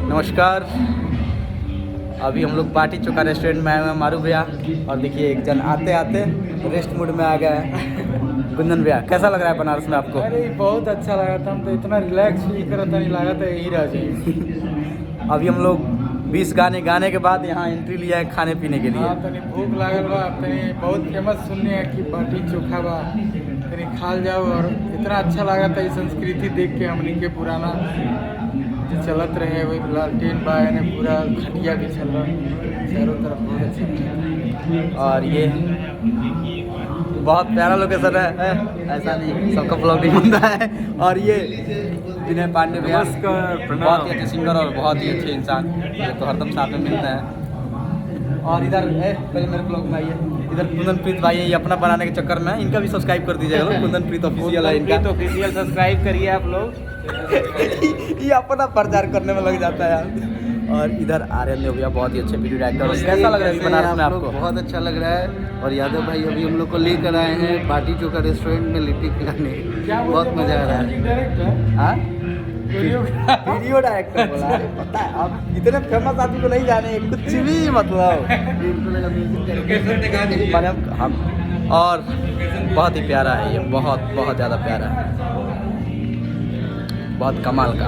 नमस्कार। अभी हम लोग बाटी चोखा रेस्टोरेंट में आए हुए हैं मारू भैया, और देखिए एक जन आते आते रेस्ट मूड में आ गया है। कुंदन भैया, कैसा लग रहा है बनारस में आपको? अरे बहुत अच्छा लगा था, हम तो इतना रिलैक्स फील कर रहा था, नहीं लगा था यही रह जाए। अभी हम लोग 20 गाने गाने के बाद यहाँ एंट्री लिया है खाने पीने के लिए। हाँ, तनी भूख लागल बा, तनी बहुत फेमस सुनने हैं कि बाटी चोखा बा, तनी खाल जाओ। और इतना अच्छा लगा था ये संस्कृति देख के, हमनी के पुराना जो चलत रहे वही लालटेन बा, यानी पूरा खटिया भी चल रहा चारों तरफ, बहुत अच्छा। और ये बहुत प्यारा लोकेशन है, ऐसा नहीं सबका ब्लॉगिंग होता है। और ये विनय पांडे भैया, बहुत ही अच्छे सिंगर और बहुत ही अच्छे इंसान, ये तो हरदम साथ में मिलते हैं। और इधर पहले मेरे ब्लॉग में आइए, इधर कुंदन प्रीत भाई है, ये अपना बनाने के चक्कर में इनका भी सब्सक्राइब कर दीजिएगा लोग। कुंदन प्रीत ऑफिशियल है इनका, तो ऑफिशियल सब्सक्राइब करिए आप लोग। ये अपना प्रचार करने में लग जाता है यार। और इधर आर्यन देव भैया, बहुत ही अच्छे वीडियो डायरेक्टर। कैसा लग रहा है बनारस में आपको? बहुत अच्छा लग रहा है। और यादव भाई अभी हम लोग को लेकर आए हैं बाटी चोखा रेस्टोरेंट में लिट्टी खिलाने, बहुत मजा आ रहा है। हाँ, वीडियो डायरेक्टर बोला है, पता है अब इतने फेमस आदमी को नहीं जाने कुछ भी मतलब। हम और बहुत ही प्यारा है ये, बहुत बहुत ज़्यादा प्यारा है, बहुत कमाल का।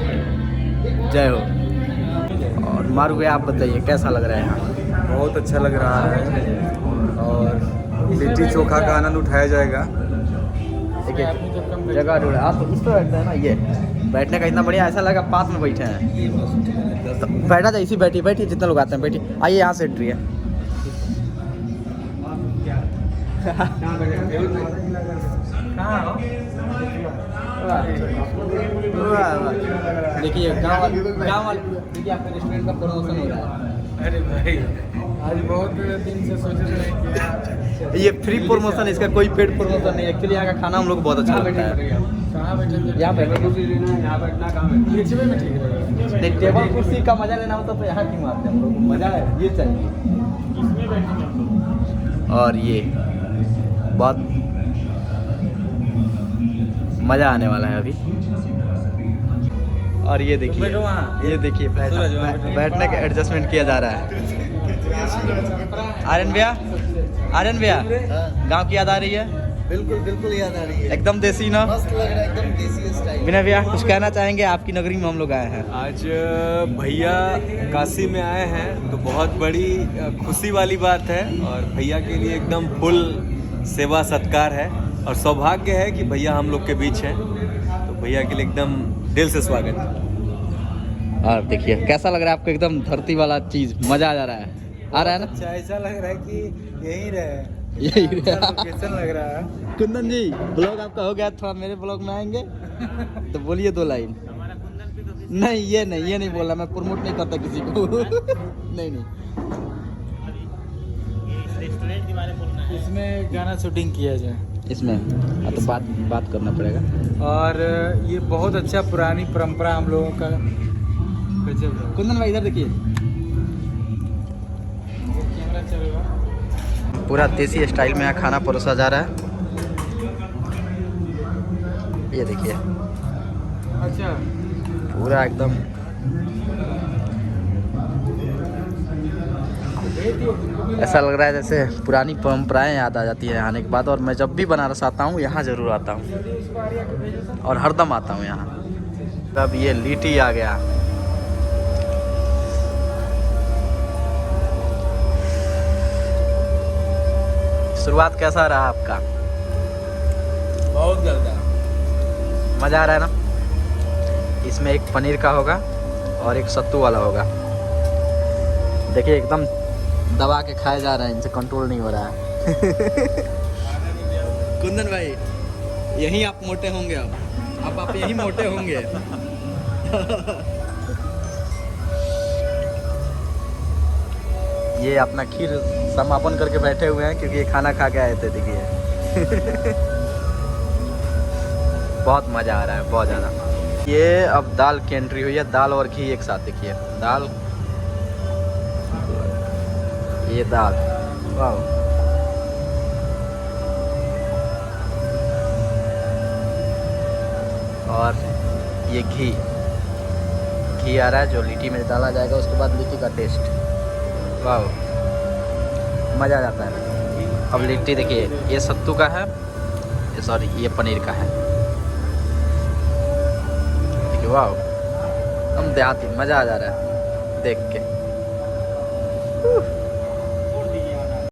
जय हो। और मारू भैया, आप बताइए कैसा लग रहा है यहाँ? बहुत अच्छा लग रहा है और लिट्टी चोखा का आनंद उठाया जाएगा। देखिए जगह ढूंढा, आप इस पर बैठते हैं ना, ये बैठने का इतना बढ़िया, ऐसा लगा पास में बैठे हैं। तो बैठा जाए, इसी बैठिए बैठिए, जितने लोग आते हैं बैठिए। आइए यहाँ से एंट्री है। देखिए गाँव वाले देखिए, आपके रेस्टोरेंट का प्रमोशन हो रहा है। अरे भाई, आज बहुत दिन से सोच रहे हैं कि यार ये फ्री प्रमोशन, इसका कोई पेड प्रमोशन नहीं। एक्चुअली यहाँ का खाना हम लोग को बहुत अच्छा लगता है। कहाँ बैठे? यहाँ पे यहाँ बैठना कहाँ बैठना, नीचे में ठीक रहेगा। नहीं, टेबल कुर्सी का मजा लेना होता तो यहाँ क्यों आते हैं हम लोग? मजा है, ये चाहिए। किसमें बैठे? और ये बहुत मजा आने वाला है अभी। और ये देखिए, ये देखिए बैठने का एडजस्टमेंट किया जा रहा है। आर्यन भैया, आर्यन भैया, गांव की याद आ रही है? बिल्कुल बिल्कुल याद आ रही है, एकदम देसी ना? मस्त लग रहा है, एकदम देसी स्टाइल। विनय भैया, कुछ कहना चाहेंगे? आपकी नगरी में हम लोग आए हैं आज भैया काशी में आए हैं तो बहुत बड़ी खुशी वाली बात है, और भैया के लिए एकदम फुल सेवा सत्कार है और सौभाग्य है कि भैया हम लोग के बीच हैं। तो भैया के लिए एकदम दिल से स्वागत। और देखिए कैसा लग रहा है आपको? एकदम धरती वाला चीज, मजा आ जा रहा है, आ रहा है ना? अच्छा, ऐसा लग रहा है कि यही रहे, यही लोकेशन लग रहा है। कुंदन जी, ब्लॉग आपका हो गया, थोड़ा मेरे ब्लॉग में आएंगे तो बोलिए 2 लाइन। नहीं, ये नहीं बोला, मैं प्रमोट नहीं करता किसी को। नहीं इसमें गाना शूटिंग किया जाए, इसमें तो बात करना पड़ेगा। और ये बहुत अच्छा पुरानी परंपरा हम लोगों का। कुंदन भाई इधर देखिए, कैमरा चलेगा। पूरा देसी स्टाइल में यहाँ खाना परोसा जा रहा है। ये देखिए अच्छा, पूरा एकदम ऐसा लग रहा है जैसे पुरानी परंपराएं याद आ जाती है आने के बाद। और मैं जब भी बनारस आता हूँ यहाँ ज़रूर आता हूँ और हरदम आता हूँ यहाँ। तब ये लिट्टी आ गया। शुरुआत कैसा रहा आपका? बहुत ज़्यादा मज़ा आ रहा है ना? इसमें एक पनीर का होगा और एक सत्तू वाला होगा। देखिए एकदम दबा के खाए जा रहे हैं, इनसे कंट्रोल नहीं हो रहा है। कुंदन भाई, यहीं आप मोटे होंगे अब आप यहीं मोटे होंगे। ये अपना खीर समापन करके बैठे हुए हैं क्योंकि ये खाना खा के आए थे। देखिए बहुत मज़ा आ रहा है, बहुत ज़्यादा। ये अब दाल की एंट्री हुई है, दाल और घी एक साथ। देखिए दाल, ये दाल, वाह। और ये घी, घी आ रहा है जो लिट्टी में डाला जाएगा, उसके बाद लिट्टी का टेस्ट, वाह मज़ा आ जाता है। अब लिट्टी देखिए, ये सत्तू का है, ये सॉरी ये पनीर का है, देखिए वाह हम देहाती, मज़ा आ जा रहा है देख के।